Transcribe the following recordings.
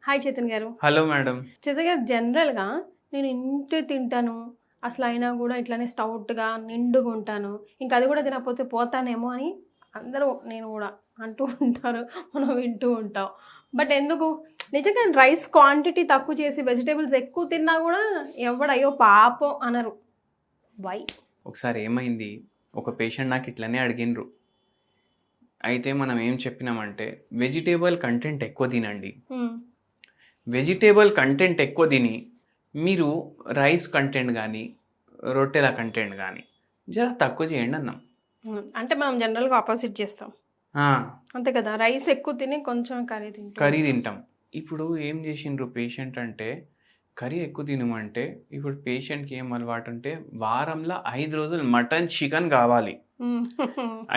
Hi Chetan గారు. Hello madam. Chetan గారు, జనరల్‌గా నేను ఇంతే తింటాను. అసలు అయినా కూడా ఇట్లానే స్టౌట్‌గా నిండుగా ఉంటాను. ఇంకా అది కూడా తినకపోతే పోతానేమో అని అందరూ నేను కూడా అంటూ ఉంటారు. మనం వింటూ ఉంటాం. బట్ ఎందుకు నిజంగా రైస్ క్వాంటిటీ తక్కువ చేసి వెజిటబుల్స్ ఎక్కువ తిన్నా కూడా ఎవడు అయ్యో పాపం అనరు. వై? ఒకసారి ఏమైంది, ఒక పేషెంట్ నాకు ఇట్లనే అడిగినరు. అయితే మనం ఏం చెప్పినామంటే వెజిటేబుల్ కంటెంట్ ఎక్కువ తినండి. వెజిటేబుల్ కంటెంట్ ఎక్కువ తిని మీరు రైస్ కంటెంట్ కానీ రొట్టెల కంటెంట్ కానీ జర తక్కువ చేయండి అన్నాం. అంటే మనం జనరల్‌గా ఆపోజిట్ చేస్తాం. ఆ, అంతే కదా, రైస్ ఎక్కువ తిని కొంచెం కర్రీ తింటాం. ఇప్పుడు ఏం చేసిండ్రు పేషెంట్ అంటే కర్రీ ఎక్కువ తినమంటే ఇప్పుడు పేషెంట్కి ఏం అలవాటు అంటే వారంలో 5 రోజులు మటన్ చికెన్ కావాలి.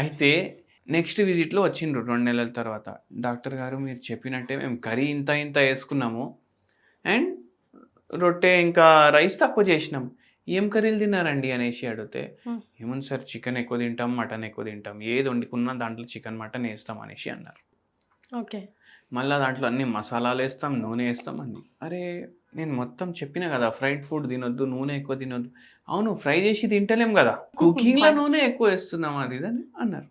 అయితే నెక్స్ట్ విజిట్లో వచ్చిండ్రు 2 నెలల తర్వాత, డాక్టర్ గారు మీరు చెప్పినట్టే మేము కర్రీ ఇంత ఇంత వేసుకున్నాము అండ్ రొట్టె ఇంకా రైస్ తక్కువ చేసినాం, ఏం కర్రీలు తిన్నారండి అనేసి అడిగితే ఏముంది సార్ చికెన్ ఎక్కువ తింటాం మటన్ ఎక్కువ తింటాం, ఏది వండుకున్నా దాంట్లో చికెన్ మటన్ వేస్తాం అనేసి అన్నారు. ఓకే. మళ్ళీ దాంట్లో అన్ని మసాలాలు వేస్తాం నూనె వేస్తాం అంది. అరే నేను మొత్తం చెప్పిన కదా ఫ్రైడ్ ఫుడ్ తినొద్దు నూనె ఎక్కువ తినొద్దు. అవును ఫ్రై చేసి తింటలేం కదా, కుకింగ్లో నూనె ఎక్కువ వేస్తున్నాం అది ఇదని అన్నారు.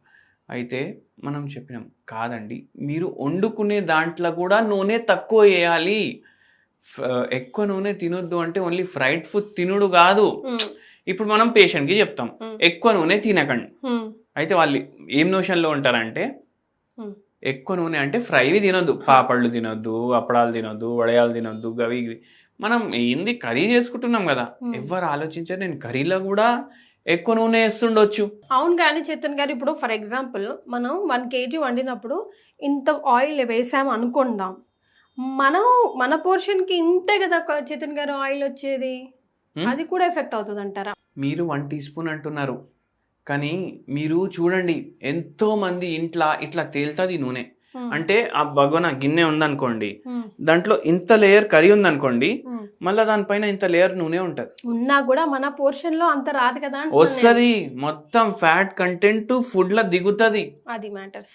అయితే మనం చెప్పినాం కాదండి మీరు వండుకునే దాంట్లో కూడా నూనె తక్కువ వేయాలి, ఎక్కువ నూనె తినొద్దు అంటే ఓన్లీ ఫ్రైడ్ ఫుడ్ తినుడు కాదు. ఇప్పుడు మనం పేషెంట్కి చెప్తాం ఎక్కువ నూనె తినకండి, అయితే వాళ్ళు ఏం నోషన్లో ఉంటారంటే ఎక్కువ నూనె అంటే ఫ్రైవి తినొద్దు, పాపళ్ళు తినొద్దు, అప్పడాలు తినొద్దు, వడయాలు తినొద్దు, గవి మనం ఏంది కర్రీ చేసుకుంటున్నాం కదా, ఎవరు ఆలోచించారు నేను కర్రీలో కూడా ఎక్కువ నూనె వేస్తుండొచ్చు. అవును కానీ చేతన్ గారు, ఇప్పుడు ఫర్ ఎగ్జాంపుల్ మనం 1 kg వండినప్పుడు ఇంత ఆయిల్ వేసాము అనుకుందాం, మనం మన పోర్షన్కి ఇంతే కదా చేతన్ గారు ఆయిల్ వచ్చేది, అది కూడా ఎఫెక్ట్ అవుతుంది అంటారా? మీరు 1 టీ స్పూన్ అంటున్నారు కానీ మీరు చూడండి ఎంతో మంది ఇంట్లో ఇట్లా తేలుతుంది నూనె. అంటే ఆ భగవన గిన్నె ఉందనుకోండి, దాంట్లో ఇంత లేయర్ కర్రీ ఉందనుకోండి, మళ్ళీ దానిపైన ఇంత లేయర్ నూనె ఉంటది, ఉన్నా కూడా మన పోర్షన్ లో అంత రాదు కదా, వస్తుంది మొత్తం ఫ్యాట్ కంటెంట్ ఫుడ్ లో దిగుతుంది, అది మ్యాటర్స్.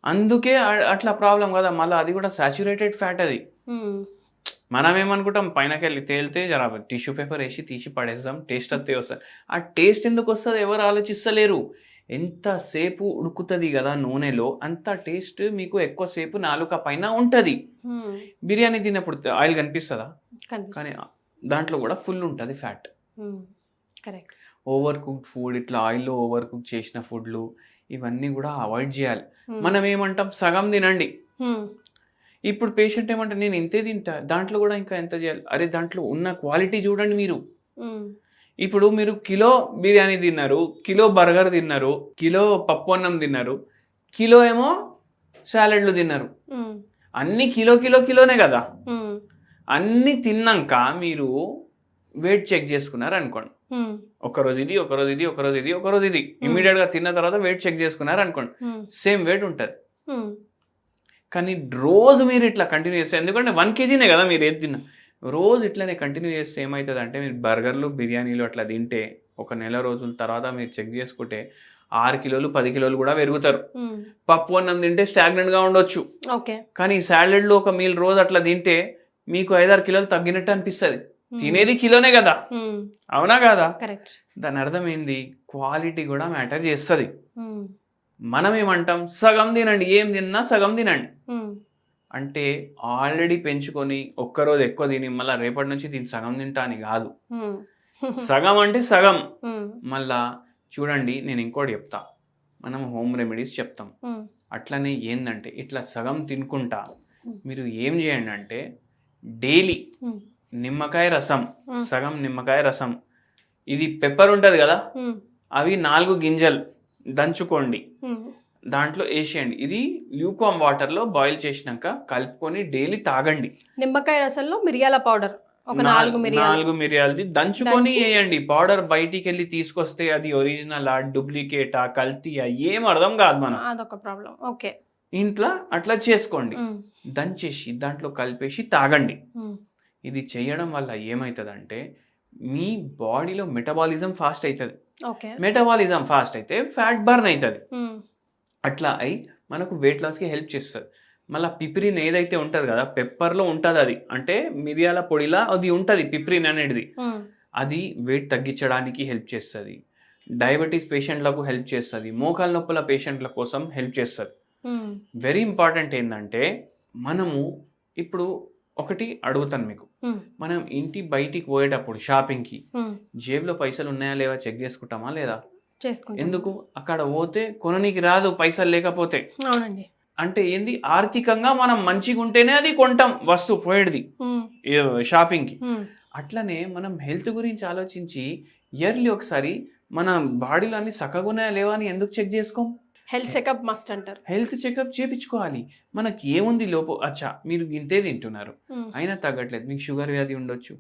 అందుకే అట్లా ప్రాబ్లం కదా, మళ్ళీ అది కూడా సాచురేటెడ్ ఫ్యాట్. అది మనం ఏమనుకుంటాం పైనకెళ్ళి తేలితే జర టిష్యూ పేపర్ వేసి తీసి పడేద్దాం టేస్ట్ అంతే వస్తుంది. ఆ టేస్ట్ ఎందుకు వస్తుంది ఎవరు ఆలోచిస్తలేరు. ఎంతసేపు ఉడుకుతుంది కదా నూనెలో అంత టేస్ట్ మీకు ఎక్కువసేపు నాలుక పైన ఉంటుంది. బిర్యానీ తిన్నప్పుడు ఆయిల్ కనిపిస్తుందా? కానీ దాంట్లో కూడా ఫుల్ ఉంటుంది fat. Correct. Over cooked food, ఇట్లా ఆయిల్లో ఓవర్ కుక్ చేసిన ఫుడ్లు ఇవన్నీ కూడా అవాయిడ్ చేయాలి. మనం ఏమంటాం సగం తినండి. ఇప్పుడు పేషెంట్ ఏమంటే నేను ఇంతే తింటా, దాంట్లో కూడా ఇంకా ఎంత చేయాలి? అరే దాంట్లో ఉన్న క్వాలిటీ చూడండి మీరు. ఇప్పుడు మీరు కిలో బిర్యానీ తిన్నారు, కిలో బర్గర్ తిన్నారు, కిలో పప్పు అన్నం తిన్నారు, కిలో ఏమో సాలెడ్లు తిన్నారు, అన్ని కిలో కిలో కిలోనే కదా. అన్ని తిన్నాక మీరు వెయిట్ చెక్ చేసుకున్నారు అనుకోండి, ఒకరోజు ఇది ఒకరోజు ఇది ఒకరోజు ఇది ఒకరోజు ఇది, ఇమీడియట్గా తిన్న తర్వాత వెయిట్ చెక్ చేసుకున్నారు అనుకోండి, సేమ్ వెయిట్ ఉంటుంది. కానీ రోజు మీరు ఇట్లా కంటిన్యూ చేస్తే, ఎందుకంటే 1 kgనే కదా మీరు ఏది తిన్నా, రోజు ఇట్లానే కంటిన్యూ చేస్తే ఏమవుతుంది అంటే మీరు బర్గర్లు బిర్యానీలు అట్లా తింటే ఒక నెల రోజుల తర్వాత మీరు చెక్ చేసుకుంటే 6 కిలోలు 10 కిలోలు కూడా పెరుగుతారు. పప్పు అన్నం తింటే స్టాగ్నెంట్గా ఉండొచ్చు, కానీ సాలెడ్లో ఒక మీల్ రోజు అట్లా తింటే మీకు 5-6 కిలోలు తగ్గినట్టు అనిపిస్తుంది. తినేది కిలోనే కదా, అవునా కదా? దాని అర్థం ఏంది, క్వాలిటీ కూడా మ్యాటర్ చేస్తుంది. మనం ఏమంటాం సగం తినండి, ఏం తిన్నా సగం తినండి అంటే ఆల్రెడీ పెంచుకొని ఒక్కరోజు ఎక్కువ తిని మళ్ళీ రేపటి నుంచి దీన్ని సగం తింటా అని కాదు. సగం అంటే సగం. మళ్ళా చూడండి నేను ఇంకోటి చెప్తా, మనం హోమ్ రెమెడీస్ చెప్తాం. అట్లనే ఏందంటే ఇట్లా సగం తినుకుంటా మీరు ఏం చేయండి అంటే డైలీ నిమ్మకాయ రసం, సగం నిమ్మకాయ రసం, ఇది పెప్పర్ ఉంటుంది కదా, అవి 4 గింజలు దంచుకోండి, దాంట్లో వేసేయండి, ఇది ల్యూకామ్ వాటర్లో బాయిల్ చేసినాక కలుపుకొని డైలీ తాగండి. నిమ్మకాయ రసంలో మిరియాల పౌడర్ ఒక 4 మిరియాలది దంచుకొని వేయండి. పౌడర్ బయటికి వెళ్ళి తీసుకొస్తే అది ఒరిజినలా డూప్లికేటా కల్తీయా ఏం అర్థం కాదు, మనం అదొక ప్రాబ్లం. ఓకే, ఇంట్లో అట్లా చేసుకోండి, దంచేసి దాంట్లో కలిపేసి తాగండి. ఇది చేయడం వల్ల ఏమవుతుందంటే మీ బాడీలో మెటబాలిజం ఫాస్ట్ అవుతుంది. మెటబాలిజం ఫాస్ట్ అయితే ఫ్యాట్ బర్న్ అవుతుంది, అట్లా అయి మనకు వెయిట్ లాస్కి హెల్ప్ చేస్తుంది. మళ్ళీ పిప్రిన్ ఏదైతే ఉంటుంది కదా, పెప్పర్లో ఉంటుంది అది, అంటే మిరియాల పొడిలా అది ఉంటుంది పిప్రిన్ అనేది. అది వెయిట్ తగ్గించడానికి హెల్ప్ చేస్తుంది, డయాబెటీస్ పేషెంట్లకు హెల్ప్ చేస్తుంది, మోకాల నొప్పుల పేషెంట్ల కోసం హెల్ప్ చేస్తుంది. వెరీ ఇంపార్టెంట్ ఏంటంటే, మనము ఇప్పుడు ఒకటి అడుగుతాను మీకు, మనం ఇంటి బయటికి పోయేటప్పుడు షాపింగ్కి జేబులో పైసలు ఉన్నాయా లేవా చెక్ చేసుకుంటామా లేదా? ఎందుకు? అక్కడ పోతే కొననీకి రాదు పైసలు లేకపోతే. అవునండి. అంటే ఏంది, ఆర్థికంగా మనం మంచిగా ఉంటేనే అది కొంటాం వస్తువు పోయేది షాపింగ్కి. అట్లనే మనం హెల్త్ గురించి ఆలోచించి ఇయర్లీ ఒకసారి మన బాడీలో అన్ని చక్కగా ఉన్నాయా లేవా అని ఎందుకు చెక్ చేసుకోం? హెల్త్ చెకప్ మస్ట్ అంటారు. హెల్త్ చెకప్ చేయించుకోవాలి. మనకి ఏముంది లోపం, అచ్చా మీరు ఇంతే తింటున్నారు అయినా తగ్గట్లేదు, మీకు షుగర్ వ్యాధి ఉండొచ్చు,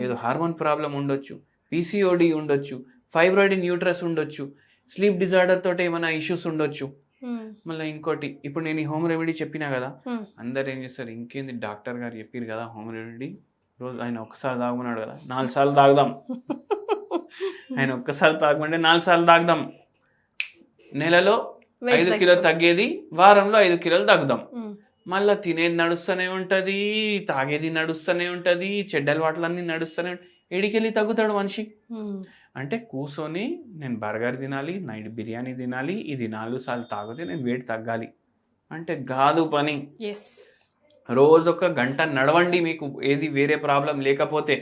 ఏదో హార్మోన్ ప్రాబ్లం ఉండొచ్చు, పీసీఓడి ఉండొచ్చు, ఫైబ్రాయిడ్ ఇన్ యూట్రస్ ఉండొచ్చు, స్లీప్ డిజార్డర్ తోటి ఏమైనా ఇష్యూస్ ఉండొచ్చు. మళ్ళీ ఇంకోటి, ఇప్పుడు నేను ఈ హోమ్ రెమెడీ చెప్పినా కదా, అందరు ఏం చేస్తారు, ఇంకేంది డాక్టర్ గారు చెప్పారు కదా హోమ్ రెమెడీ, రోజు ఆయన ఒక్కసారి తాగుతున్నాడు కదా 4 సార్లు తాగుదాం, ఆయన ఒక్కసారి తాగమంటే 4 సార్లు తాగుదాం, నెలలో 5 కిలోలు తగ్గేది వారంలో 5 కిలోలు తగ్గుదాం. మళ్ళీ తినేది నడుస్తూనే ఉంటుంది, తాగేది నడుస్తూనే ఉంటుంది, చెడ్డ అలవాట్లన్నీ నడుస్తూనే ఉంటాయి. ఎడికెళ్ళి తగ్గుతాడు మనిషి? అంటే కూర్చొని నేను బర్గర్ తినాలి, నైట్ బిర్యానీ తినాలి, ఇది 4 సార్లు తాగితే నేను వెయిట్ తగ్గాలి అంటే కాదు పని. రోజు 1 గంట నడవండి, మీకు ఏది వేరే ప్రాబ్లం లేకపోతే.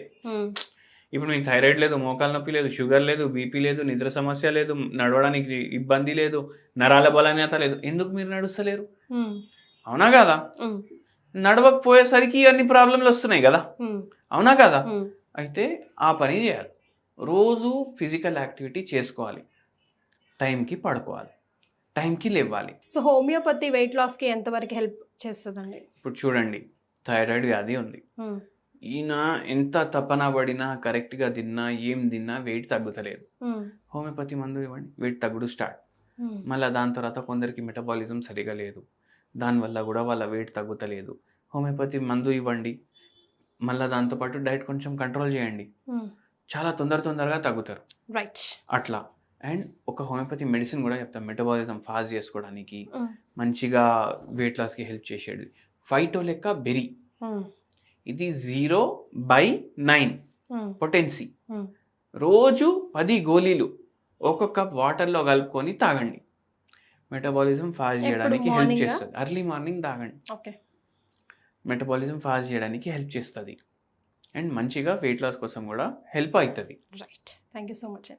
ఇప్పుడు మీకు థైరాయిడ్ లేదు, మోకాల నొప్పి లేదు, షుగర్ లేదు, బీపీ లేదు, నిద్ర సమస్య లేదు, నడవడానికి ఇబ్బంది లేదు, నరాల బలహీనత లేదు, ఎందుకు మీరు నడుస్తలేరు? అవునా కదా? నడవకపోయేసరికి అన్ని ప్రాబ్లంలు వస్తున్నాయి కదా, అవునా కదా? అయితే ఆ పని చేయాలి, రోజు ఫిజికల్ యాక్టివిటీ చేసుకోవాలి, టైంకి పడుకోవాలి, టైంకి లేవాలి. సో హోమియోపతి వెయిట్ లాస్కి ఎంతవరకు హెల్ప్ చేస్తుందండి? ఇప్పుడు చూడండి, థైరాయిడ్ వ్యాధి ఉంది, ఈయన ఎంత తపన పడినా కరెక్ట్గా తిన్నా ఏం తిన్నా వెయిట్ తగ్గుతలేదు. హోమియోపతి మందు ఇవ్వండి, వెయిట్ తగ్గుడు స్టార్ట్. మళ్ళీ దాని తర్వాత కొందరికి మెటబాలిజం సరిగా లేదు, దానివల్ల కూడా వాళ్ళ వెయిట్ తగ్గుతలేదు. హోమియోపతి మందు ఇవ్వండి, మళ్ళీ దాంతోపాటు డైట్ కొంచెం కంట్రోల్ చేయండి, చాలా తొందరగా తగ్గుతారు. రైట్. అట్లా. అండ్ ఒక హోమియోపతి మెడిసిన్ కూడా చెప్తాం, మెటబాలిజం ఫాస్ట్ చేసుకోవడానికి, మంచిగా వెయిట్ లాస్కి హెల్ప్ చేసేది, ఫైటోలెక్క బెరీ. ఇది 0/9 పొటెన్సీ. రోజు 10 గోళీలు 1 కప్ వాటర్లో కలుపుకొని తాగండి, మెటబాలిజం ఫాస్ట్ చేయడానికి హెల్ప్ చేస్తుంది. ఎర్లీ మార్నింగ్ తాగండి, మెటబాలిజం ఫాస్ట్ చేయడానికి హెల్ప్ చేస్తుంది, అండ్ మంచిగా వెయిట్ లాస్ కోసం కూడా హెల్ప్ అవుతుంది. Right. Thank you so much.